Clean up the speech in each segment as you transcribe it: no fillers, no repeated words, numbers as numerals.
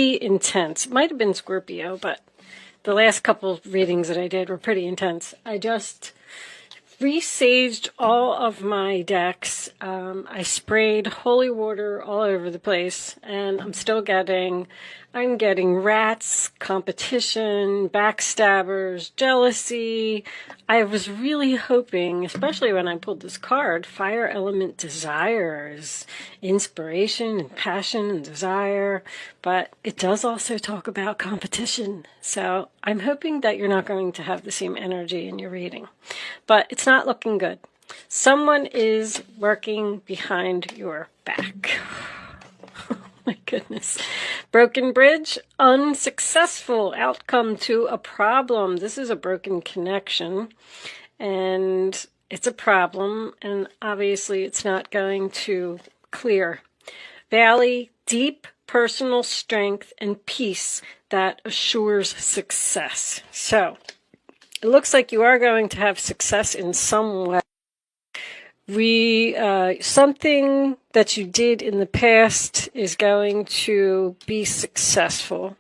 intense. Might have been Scorpio, but the last couple readings that I did were pretty intense. I just resaged all of my decks. I sprayed holy water all over the place, and I'm getting rats, competition, backstabbers, jealousy. I was really hoping, especially when I pulled this card, fire element desires, inspiration and passion and desire, but it does also talk about competition. So I'm hoping that you're not going to have the same energy in your reading, but it's not looking good. Someone is working behind your back. My goodness. Broken bridge, unsuccessful outcome to a problem. This is a broken connection, and it's a problem, and obviously it's not going to clear. Valley, deep personal strength and peace that assures success. So it looks like you are going to have success in some way. Something that you did in the past is going to be successful,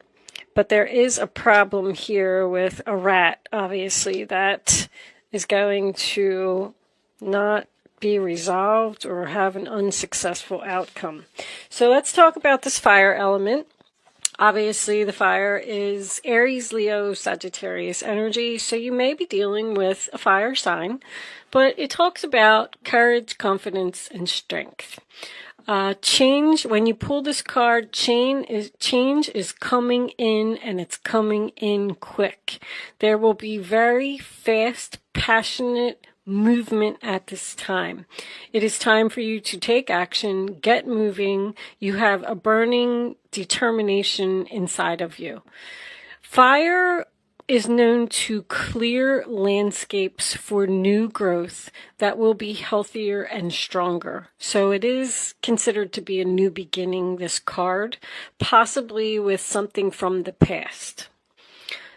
but there is a problem here with a rat, obviously, that is going to not be resolved or have an unsuccessful outcome. So let's talk about this fire element. Obviously, the fire is Aries, Leo, Sagittarius energy, so you may be dealing with a fire sign, but it talks about courage, confidence, and strength. Change, when you pull this card, change is coming in, and it's coming in quick. There will be very fast, passionate movement at this time. It is time for you to take action, get moving. You have a burning determination inside of you. Fire is known to clear landscapes for new growth that will be healthier and stronger. So it is considered to be a new beginning, this card, possibly with something from the past.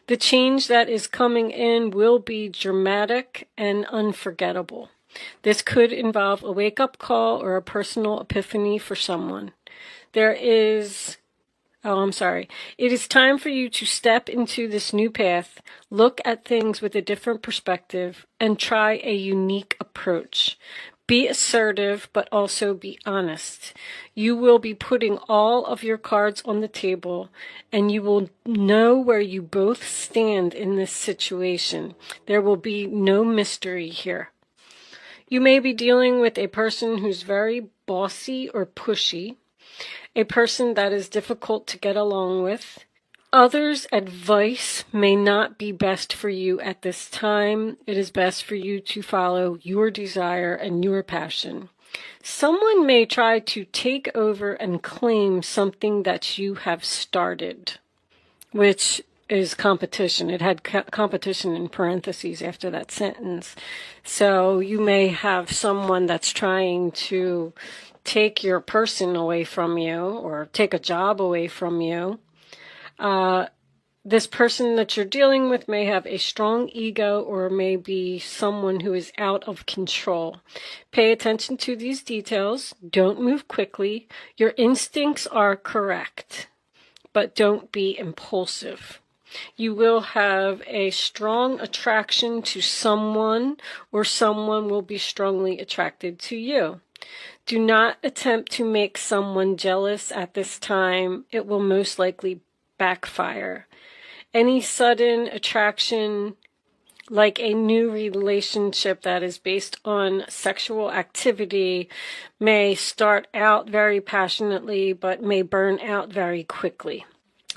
The change that is coming in will be dramatic and unforgettable. This could involve a wake-up call or a personal epiphany for someone. It is time for you to step into this new path, look at things with a different perspective, and try a unique approach. Be assertive, but also be honest. You will be putting all of your cards on the table, and you will know where you both stand in this situation. There will be no mystery here. You may be dealing with a person who's very bossy or pushy, a person that is difficult to get along with. Others' advice may not be best for you at this time. It is best for you to follow your desire and your passion. Someone may try to take over and claim something that you have started, which is competition. It had competition in parentheses after that sentence. So you may have someone that's trying to take your person away from you or take a job away from you. This person that you're dealing with may have a strong ego or may be someone who is out of control. Pay attention to these details. Don't move quickly. Your instincts are correct, but don't be impulsive. You will have a strong attraction to someone, or someone will be strongly attracted to you. Do not attempt to make someone jealous at this time. It will most likely backfire. Any sudden attraction, like a new relationship that is based on sexual activity, may start out very passionately but may burn out very quickly.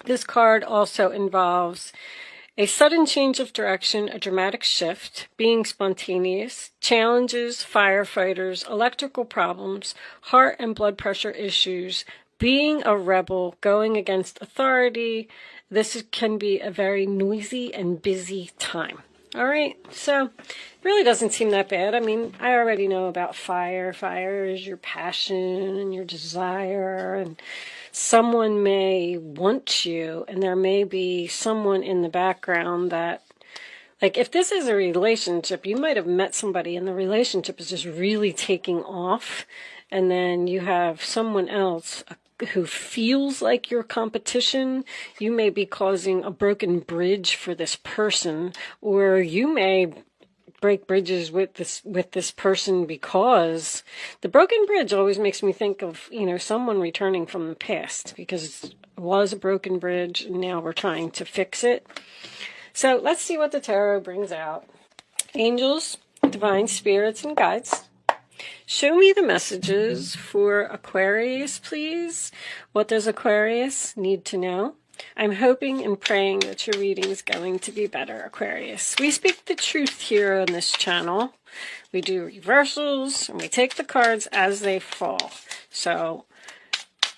This card also involves a sudden change of direction, a dramatic shift, being spontaneous, challenges, firefighters, electrical problems, heart and blood pressure issues, being a rebel, going against authority. This can be a very noisy and busy time. All right, so it really doesn't seem that bad. I mean, I already know about fire. Fire is your passion and your desire, and someone may want you, and there may be someone in the background that, like, if this is a relationship, you might have met somebody and the relationship is just really taking off, and then you have someone else, who feels like your competition. You may be causing a broken bridge for this person, or you may break bridges with this person, because the broken bridge always makes me think of, someone returning from the past, because it was a broken bridge and now we're trying to fix it. So let's see what the tarot brings out. Angels, divine spirits, and guides, show me the messages for Aquarius, please. What does Aquarius need to know? I'm hoping and praying that your reading is going to be better, Aquarius. We speak the truth here on this channel. We do reversals, and we take the cards as they fall. So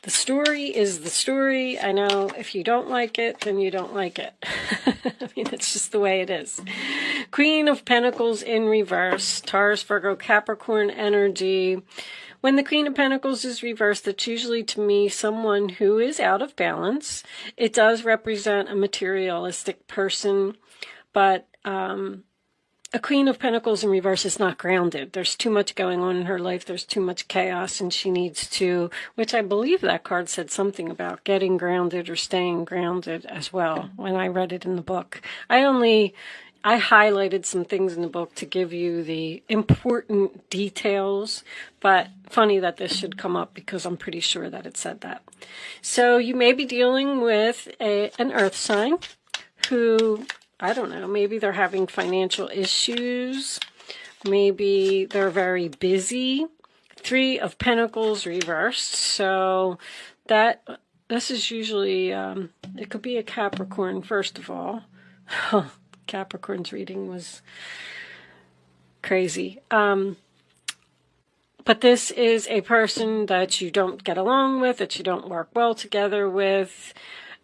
the story is the story. I know if you don't like it, then you don't like it. I mean, it's just the way it is. Queen of Pentacles in reverse, Taurus, Virgo, Capricorn energy. When the Queen of Pentacles is reversed, that's usually, to me, someone who is out of balance. It does represent a materialistic person, but a Queen of Pentacles in reverse is not grounded. There's too much going on in her life. There's too much chaos, and she needs to, which I believe that card said something about getting grounded or staying grounded as well when I read it in the book. I highlighted some things in the book to give you the important details, but funny that this should come up because I'm pretty sure that it said that. So you may be dealing with an earth sign who, I don't know, maybe they're having financial issues. Maybe they're very busy. Three of Pentacles reversed. So this is usually, it could be a Capricorn, first of all. Capricorn's reading was crazy. But this is a person that you don't get along with, that you don't work well together with.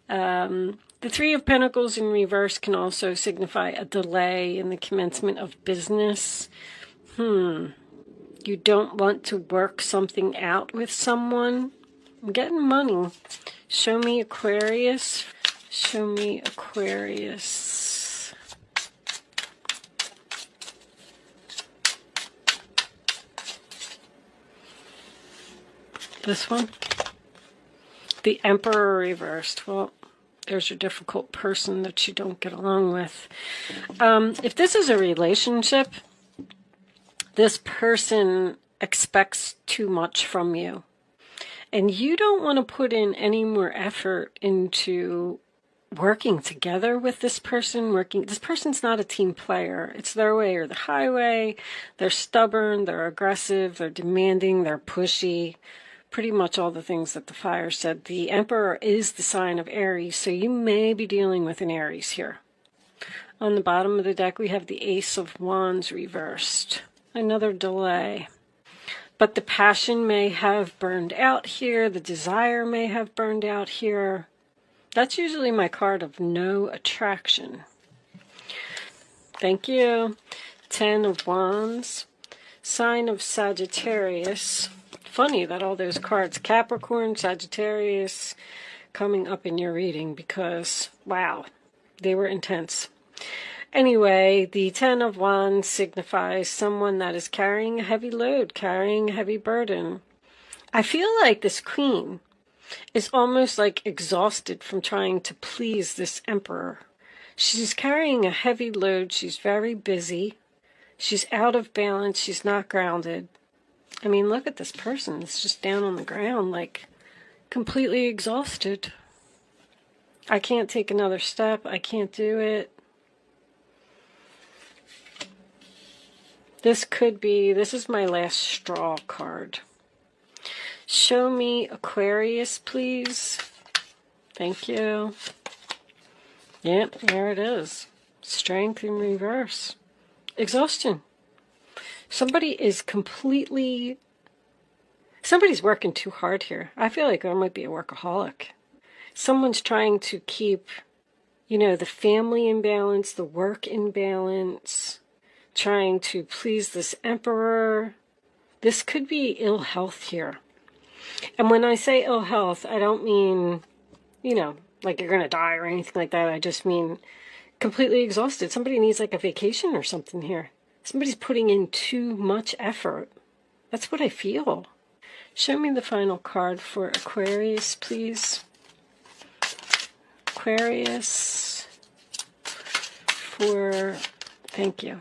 The Three of Pentacles in reverse can also signify a delay in the commencement of business. You don't want to work something out with someone. I'm getting money. Show me Aquarius. Show me Aquarius. This one, the Emperor reversed. Well, there's your difficult person that you don't get along with. If this is a relationship, this person expects too much from you. And you don't want to put in any more effort into working together with this person. This person's not a team player. It's their way or the highway. They're stubborn, they're aggressive, they're demanding, they're pushy. Pretty much all the things that the fire said. The Emperor is the sign of Aries, so you may be dealing with an Aries here. On the bottom of the deck, we have the Ace of Wands reversed. Another delay. But the passion may have burned out here. The desire may have burned out here. That's usually my card of no attraction. Thank you. Ten of Wands. Sign of Sagittarius. Funny that all those cards, Capricorn, Sagittarius, coming up in your reading because, wow, they were intense. Anyway, the Ten of Wands signifies someone that is carrying a heavy load, carrying a heavy burden. I feel like this Queen is almost like exhausted from trying to please this Emperor. She's carrying a heavy load. She's very busy. She's out of balance. She's not grounded. I mean, look at this person. It's just down on the ground, like completely exhausted. I can't take another step. I can't do it. This is my last straw card. Show me Aquarius, please. Thank you. Yep, there it is. Strength in reverse. Exhaustion. Somebody's working too hard here. I feel like there might be a workaholic. Someone's trying to keep, the family in balance, the work in balance, trying to please this Emperor. This could be ill health here. And when I say ill health, I don't mean, like you're going to die or anything like that. I just mean completely exhausted. Somebody needs like a vacation or something here. Somebody's putting in too much effort. That's what I feel. Show me the final card for Aquarius, please. Aquarius for, thank you.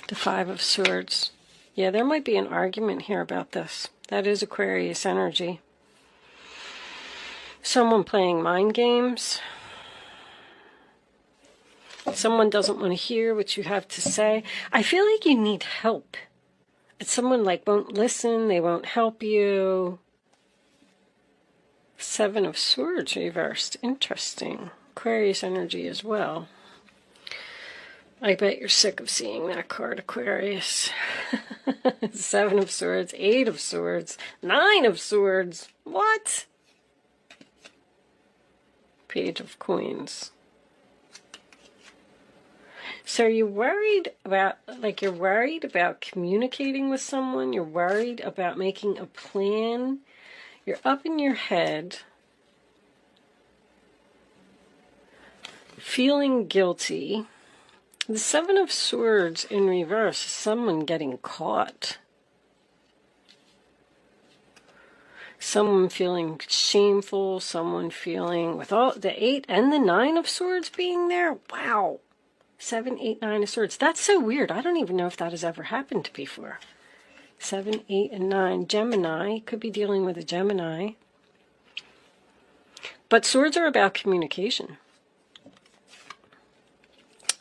The Five of Swords. Yeah, there might be an argument here about this. That is Aquarius energy. Someone playing mind games. Someone doesn't want to hear what you have to say. I feel like you need help. It's someone like won't listen, they won't help you. Seven of Swords reversed. Interesting. Aquarius energy as well. I bet you're sick of seeing that card, Aquarius. Seven of Swords, Eight of Swords, Nine of Swords. What? Page of Coins. So you're worried about, you're worried about communicating with someone. You're worried about making a plan. You're up in your head, feeling guilty. The Seven of Swords in reverse is someone getting caught. Someone feeling shameful, someone feeling, with all the Eight and the Nine of Swords being there, wow. 7, 8, 9 of Swords. That's so weird. I don't even know if that has ever happened before. 7, 8, and 9. Gemini. Could be dealing with a Gemini. But swords are about communication.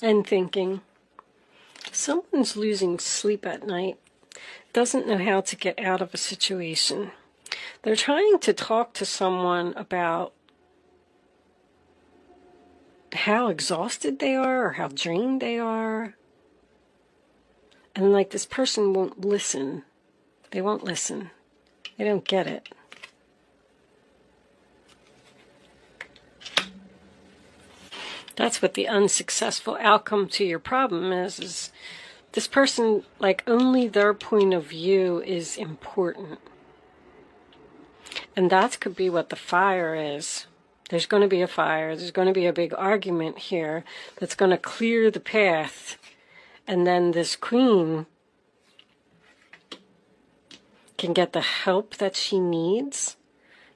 And thinking. Someone's losing sleep at night. Doesn't know how to get out of a situation. They're trying to talk to someone about how exhausted they are or how drained they are. And like this person won't listen. They won't listen. They don't get it. That's what the unsuccessful outcome to your problem is this person, like, only their point of view is important. And that could be what the fire is. There's going to be a fire. There's going to be a big argument here that's going to clear the path. And then this queen can get the help that she needs,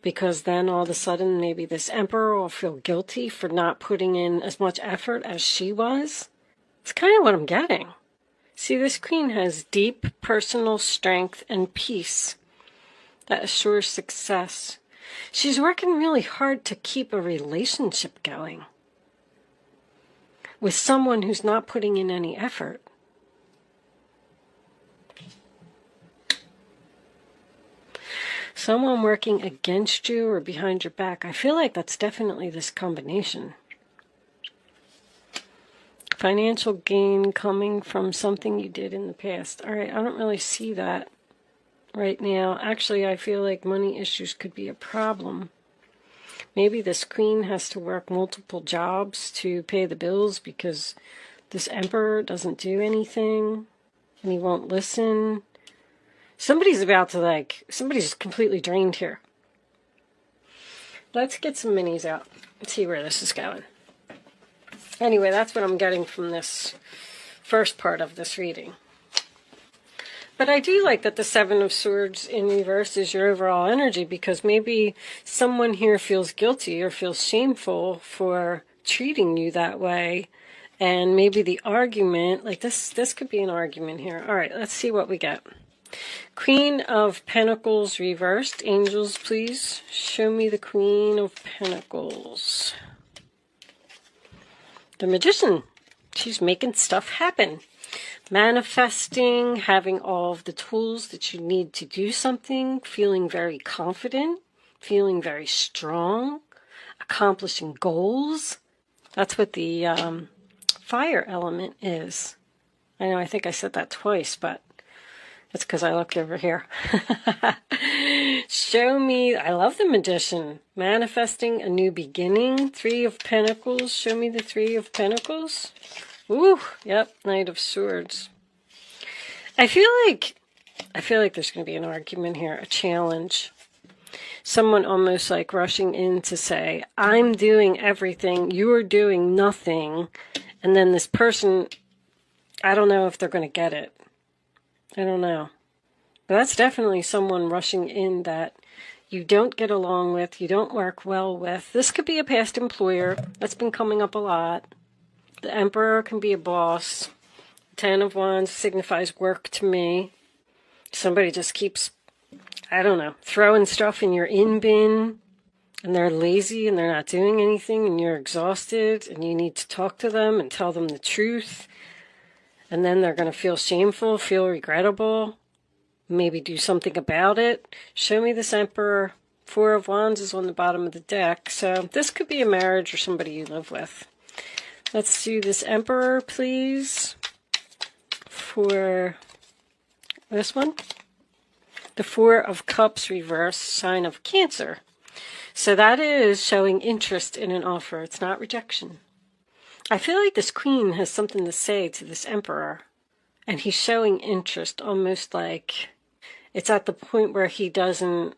because then all of a sudden maybe this emperor will feel guilty for not putting in as much effort as she was. It's kind of what I'm getting. See, this queen has deep personal strength and peace that assures success. She's working really hard to keep a relationship going with someone who's not putting in any effort. Someone working against you or behind your back. I feel like that's definitely this combination. Financial gain coming from something you did in the past. All right, I don't really see that right now. Actually, I feel like money issues could be a problem. Maybe this queen has to work multiple jobs to pay the bills because this emperor doesn't do anything and he won't listen. Somebody's about to, somebody's completely drained here. Let's get some minis out and see where this is going. Anyway, that's what I'm getting from this first part of this reading. But I do like that the Seven of Swords in reverse is your overall energy, because maybe someone here feels guilty or feels shameful for treating you that way. And maybe the argument, this could be an argument here. All right, let's see what we get. Queen of Pentacles reversed. Angels, please show me the Queen of Pentacles. The Magician. She's making stuff happen. Manifesting, having all of the tools that you need to do something, feeling very confident, feeling very strong, accomplishing goals. That's what the fire element is. I know, I think I said that twice, but that's because I looked over here. Show me, I love the Magician. Manifesting a new beginning. Three of Pentacles. Show me the Three of Pentacles. Ooh, yep, Knight of Swords. I feel like there's going to be an argument here, a challenge. Someone almost like rushing in to say, I'm doing everything, you're doing nothing. And then this person, I don't know if they're going to get it. I don't know. That's definitely someone rushing in that you don't get along with, you don't work well with. This could be a past employer. That's been coming up a lot. The Emperor can be a boss. Ten of Wands signifies work to me. Somebody just keeps, I don't know, throwing stuff in your in bin, and they're lazy and they're not doing anything, and you're exhausted, and you need to talk to them and tell them the truth. And then they're going to feel shameful, feel regrettable, maybe do something about it. Show me this Emperor. Four of Wands is on the bottom of the deck. So this could be a marriage or somebody you live with. Let's do this Emperor, please, for this one. The Four of Cups reverse, sign of Cancer. So that is showing interest in an offer. It's not rejection. I feel like this Queen has something to say to this Emperor. And he's showing interest, almost like it's at the point where he doesn't,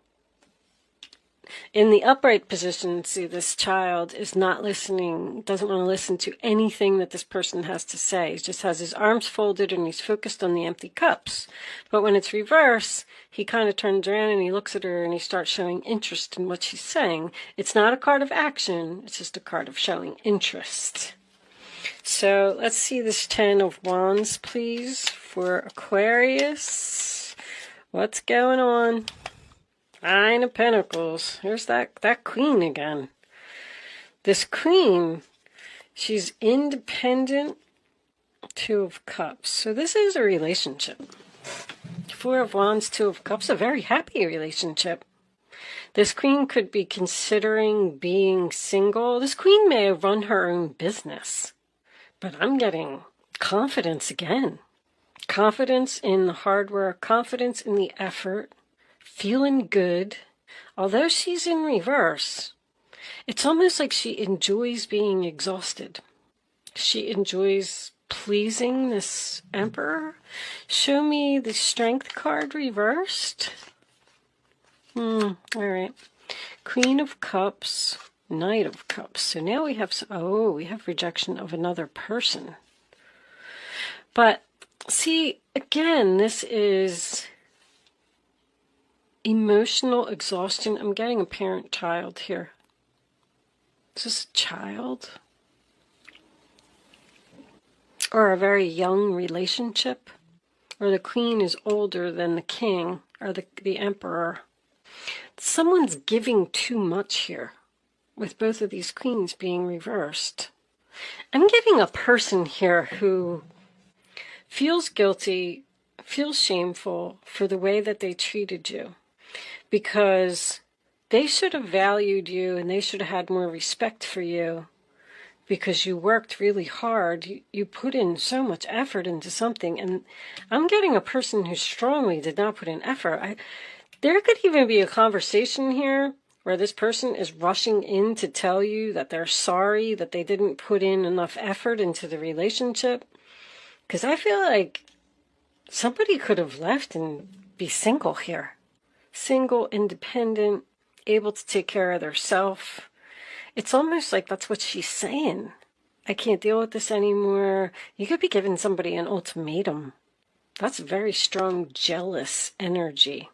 in the upright position, see, this child is not listening, doesn't want to listen to anything that this person has to say. He just has his arms folded and he's focused on the empty cups. But when it's reverse, he kind of turns around and he looks at her and he starts showing interest in what she's saying. It's not a card of action, it's just a card of showing interest. So let's see this Ten of Wands, please, for Aquarius. What's going on? Nine of Pentacles. Here's that Queen again. This Queen, she's independent. Two of Cups. So this is a relationship. Four of Wands, Two of Cups, a very happy relationship. This Queen could be considering being single. This Queen may have run her own business. But I'm getting confidence again. Confidence in the hard work, confidence in the effort, feeling good. Although she's in reverse, it's almost like she enjoys being exhausted. She enjoys pleasing this Emperor. Show me the Strength card reversed. All right. Queen of Cups. Knight of Cups. So now we have, we have rejection of another person. But see, again, this is emotional exhaustion. I'm getting a parent-child here. Is this a child? Or a very young relationship? Or the Queen is older than the King or the Emperor. Someone's giving too much here, with both of these Queens being reversed. I'm getting a person here who feels guilty, feels shameful for the way that they treated you, because they should have valued you and they should have had more respect for you because you worked really hard. You put in so much effort into something, and I'm getting a person who strongly did not put in effort. There could even be a conversation here where this person is rushing in to tell you that they're sorry that they didn't put in enough effort into the relationship. Because I feel like somebody could have left and be single here. Single, independent, able to take care of themselves. It's almost like that's what she's saying. I can't deal with this anymore. You could be giving somebody an ultimatum. That's very strong, jealous energy.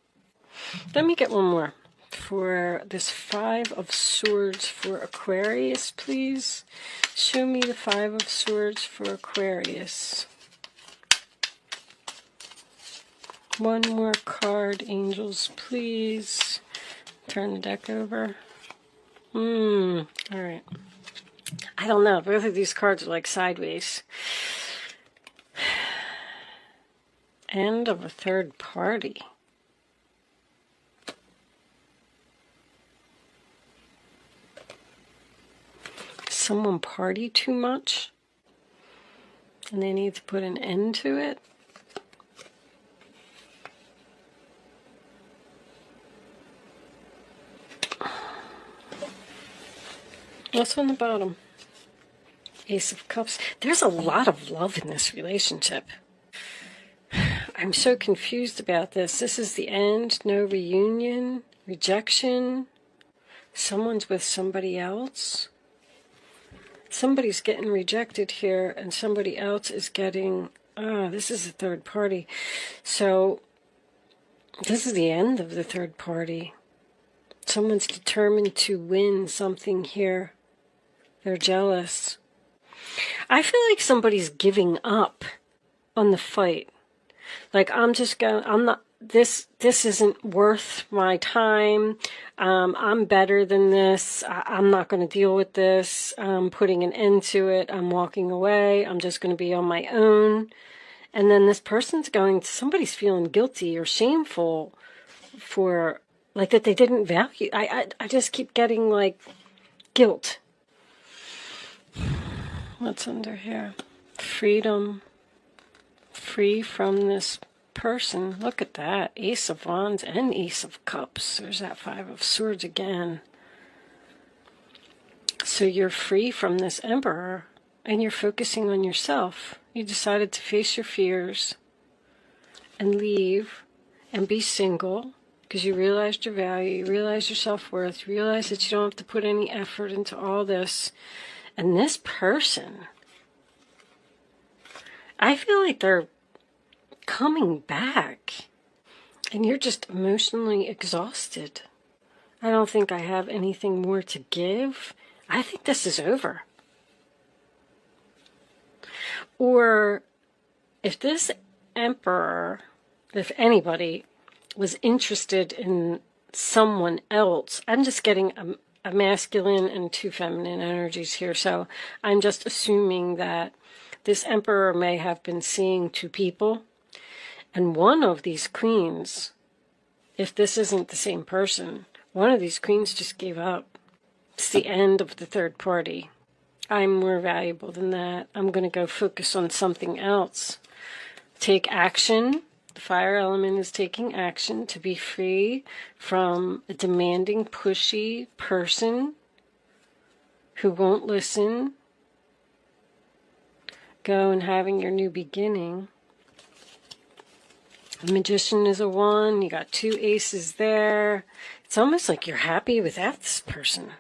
Let me get one more. For this Five of Swords for Aquarius, please. Show me the Five of Swords for Aquarius. One more card, angels, please. Turn the deck over. All right. I don't know. Both of these cards are like sideways. End of a third party. Someone party too much and they need to put an end to it. What's on the bottom? Ace of Cups. There's a lot of love in this relationship. I'm so confused about this. This is the end. No reunion. Rejection. Someone's with somebody else. Somebody's getting rejected here, and somebody else is getting... this is a third party. So, This is the end of the third party. Someone's determined to win something here. They're jealous. I feel like somebody's giving up on the fight. Like, I'm not, this isn't worth my time. I'm better than this. I'm not going to deal with this. I'm putting an end to it. I'm walking away. I'm just going to be on my own. And then this person's somebody's feeling guilty or shameful for, like, that they didn't value. I just keep getting, like, guilt. What's under here? Freedom. Free from this person. Look at that. Ace of Wands and Ace of Cups. There's that Five of Swords again. So you're free from this Emperor and you're focusing on yourself. You decided to face your fears and leave and be single because you realized your value, you realized your self-worth, you realized that you don't have to put any effort into all this. And this person, I feel like they're coming back and you're just emotionally exhausted. I don't think I have anything more to give. I think this is over. Or if this Emperor, if anybody was interested in someone else, I'm just getting a masculine and two feminine energies here. So I'm just assuming that this Emperor may have been seeing two people. And one of these queens, if this isn't the same person, one of these queens just gave up. It's the end of the third party. I'm more valuable than that. I'm going to go focus on something else. Take action. The fire element is taking action to be free from a demanding, pushy person who won't listen. Go and having your new beginning. The Magician is a 1. You got 2 aces there. It's almost like you're happy without this person.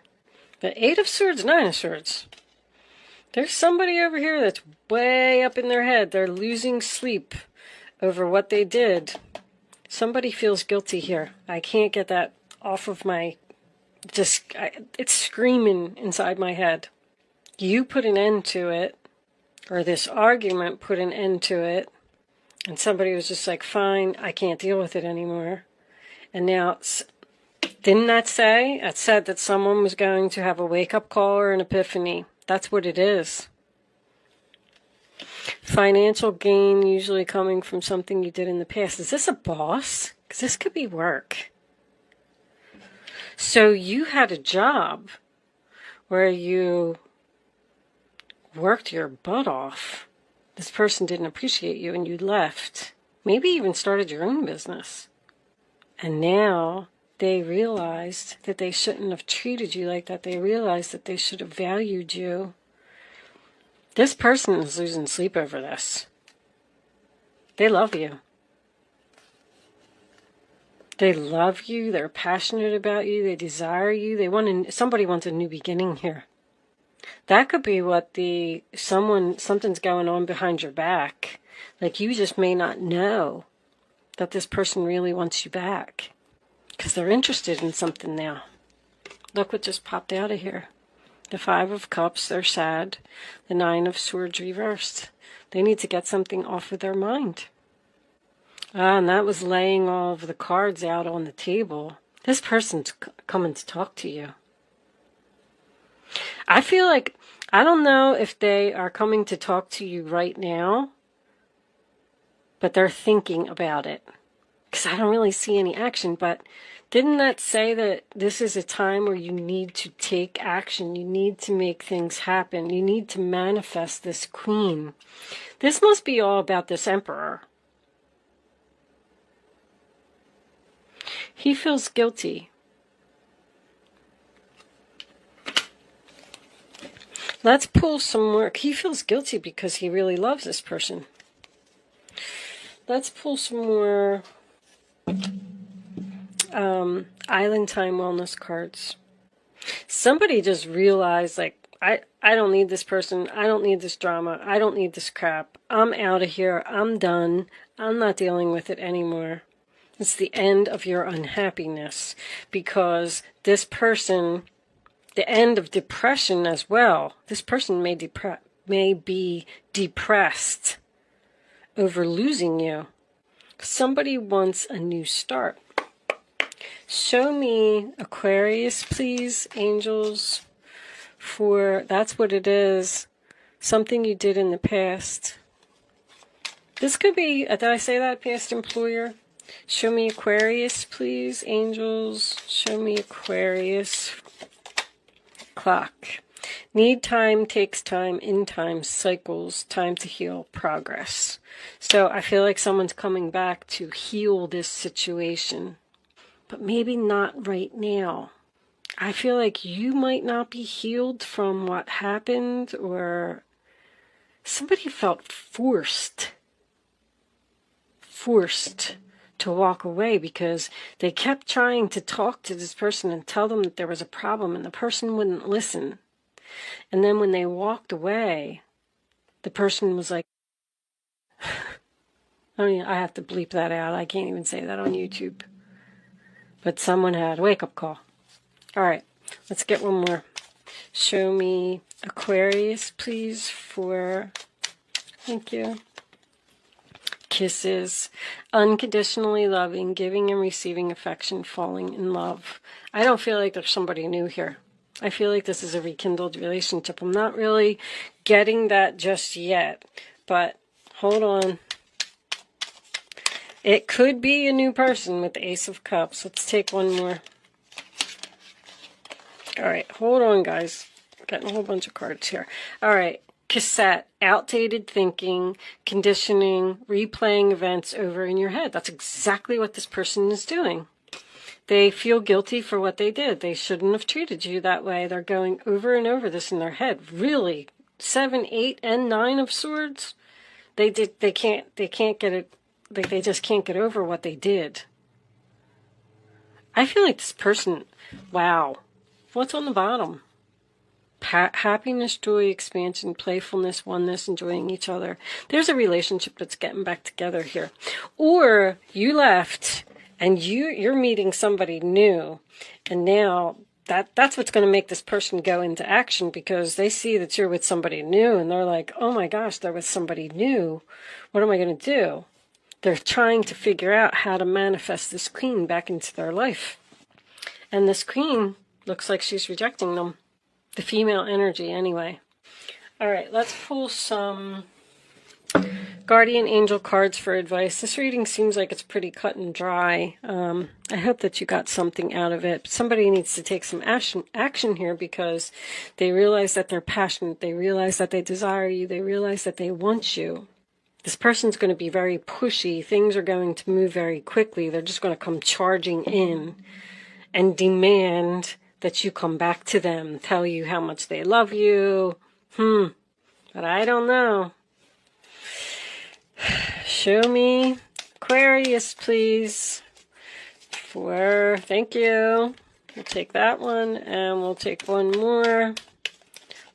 The 8 of Swords, 9 of Swords. There's somebody over here that's way up in their head. They're losing sleep over what they did. Somebody feels guilty here. I can't get that off of my... it's screaming inside my head. You put an end to it, or this argument put an end to it, and somebody was just like, fine, I can't deal with it anymore. And now, didn't that say? It said that someone was going to have a wake-up call or an epiphany. That's what it is. Financial gain usually coming from something you did in the past. Is this a boss? Because this could be work. So you had a job where you worked your butt off. This person didn't appreciate you and you left. Maybe even started your own business. And now they realized that they shouldn't have treated you like that. They realized that they should have valued you. This person is losing sleep over this. They love you. They love you. They're passionate about you. They desire you. Somebody wants a new beginning here. That could be what something's going on behind your back. Like you just may not know that this person really wants you back. Because they're interested in something now. Look what just popped out of here. The 5 of Cups, they're sad. The 9 of Swords reversed. They need to get something off of their mind. And that was laying all of the cards out on the table. This person's coming to talk to you. I feel like, I don't know if they are coming to talk to you right now, but they're thinking about it. Because I don't really see any action, but didn't that say that this is a time where you need to take action? You need to make things happen. You need to manifest this queen. This must be all about this Emperor. He feels guilty. Let's pull some more. He feels guilty because he really loves this person. Let's pull some more Island Time Wellness cards. Somebody just realized, like, I don't need this person. I don't need this drama. I don't need this crap. I'm out of here. I'm done. I'm not dealing with it anymore. It's the end of your unhappiness, because this person, the end of depression as well. This person may be depressed over losing you. Somebody wants a new start. Show me Aquarius, please, angels, for that's what it is. Something you did in the past. This could be, did I say that, past employer? Show me Aquarius, please, angels. Show me Aquarius. Clock. Need time, takes time, in time, cycles, time to heal, progress. So I feel like someone's coming back to heal this situation, but maybe not right now. I feel like you might not be healed from what happened, or somebody felt forced to walk away because they kept trying to talk to this person and tell them that there was a problem, and the person wouldn't listen. And then when they walked away, the person was like, I have to bleep that out. I can't even say that on YouTube. But someone had a wake-up call. All right, let's get one more. Show me Aquarius, please, for, thank you. Kisses, unconditionally loving, giving and receiving affection, falling in love. I don't feel like there's somebody new here. I feel like this is a rekindled relationship. I'm not really getting that just yet, but hold on. It could be a new person with the Ace of Cups. Let's take one more. All right, hold on, guys. I'm getting a whole bunch of cards here. All right, cassette, outdated thinking, conditioning, replaying events over in your head. That's exactly what this person is doing. They feel guilty for what they did. They shouldn't have treated you that way. They're going over and over this in their head. Really, 7, 8, and 9 of Swords. They can't get it. They just can't get over what they did. I feel like this person, wow. What's on the bottom? Happiness, joy, expansion, playfulness, oneness, enjoying each other. There's a relationship that's getting back together here. Or you left and you're meeting somebody new, and now that's what's going to make this person go into action, because they see that you're with somebody new and they're like, oh my gosh, they're with somebody new. What am I going to do? They're trying to figure out how to manifest this queen back into their life. And this queen looks like she's rejecting them. The female energy, anyway. All right, let's pull some guardian angel cards for advice. This reading seems like it's pretty cut and dry. I hope that you got something out of it. But somebody needs to take some action here, because they realize that they're passionate. They realize that they desire you. They realize that they want you. This person's going to be very pushy. Things are going to move very quickly. They're just going to come charging in and demand that you come back to them, tell you how much they love you. But I don't know. Show me Aquarius, please. Thank you. We'll take that one, and we'll take one more.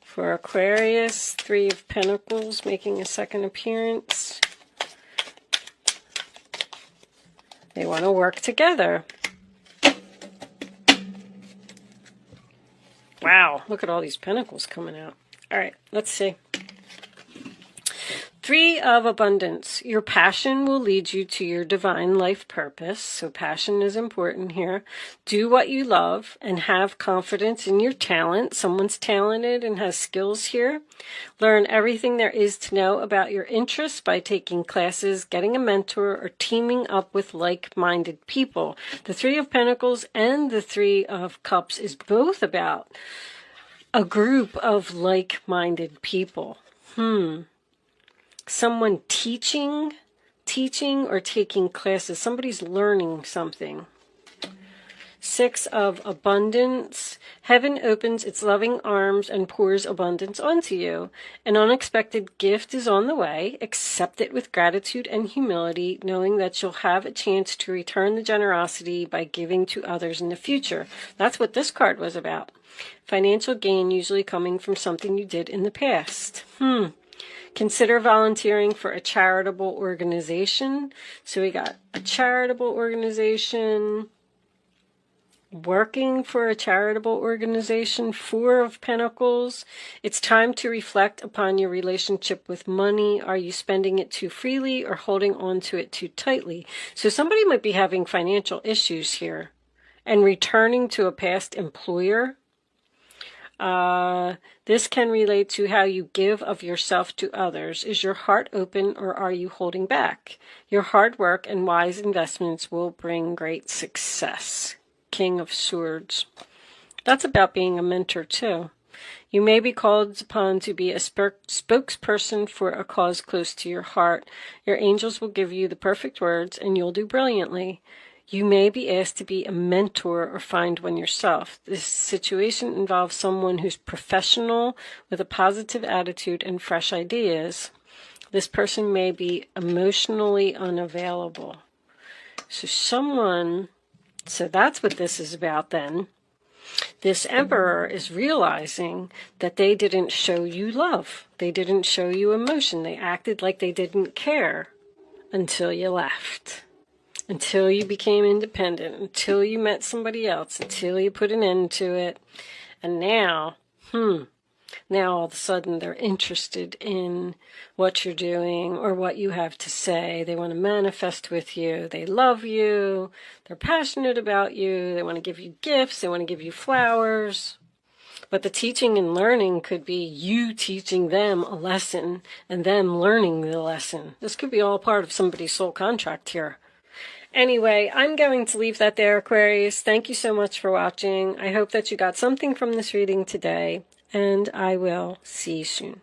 For Aquarius, 3 of Pentacles making a second appearance. They want to work together. Wow, look at all these pentacles coming out. All right, let's see. 3 of Abundance. Your passion will lead you to your divine life purpose. So passion is important here. Do what you love and have confidence in your talent. Someone's talented and has skills here. Learn everything there is to know about your interests by taking classes, getting a mentor, or teaming up with like-minded people. The 3 of Pentacles and the 3 of Cups is both about a group of like-minded people. Someone teaching or taking classes. Somebody's learning something. 6 of Abundance. Heaven opens its loving arms and pours abundance onto you. An unexpected gift is on the way. Accept it with gratitude and humility, knowing that you'll have a chance to return the generosity by giving to others in the future. That's what this card was about. Financial gain usually coming from something you did in the past. Consider volunteering for a charitable organization. So we got a charitable organization, working for a charitable organization, Four of Pentacles. It's time to reflect upon your relationship with money. Are you spending it too freely or holding on to it too tightly? So somebody might be having financial issues here and returning to a past employer. This can relate to how you give of yourself to others. Is your heart open or are you holding back? Your hard work and wise investments will bring great success. King of Swords. That's about being a mentor too. You may be called upon to be a spokesperson for a cause close to your heart. Your angels will give you the perfect words and you'll do brilliantly. You may be asked to be a mentor or find one yourself. This situation involves someone who's professional with a positive attitude and fresh ideas. This person may be emotionally unavailable. So that's what this is about then. This Emperor is realizing that they didn't show you love. They didn't show you emotion. They acted like they didn't care until you left. Until you became independent, until you met somebody else, until you put an end to it. And now all of a sudden they're interested in what you're doing or what you have to say. They want to manifest with you. They love you. They're passionate about you. They want to give you gifts. They want to give you flowers. But the teaching and learning could be you teaching them a lesson and them learning the lesson. This could be all part of somebody's soul contract here. Anyway, I'm going to leave that there, Aquarius. Thank you so much for watching. I hope that you got something from this reading today, and I will see you soon.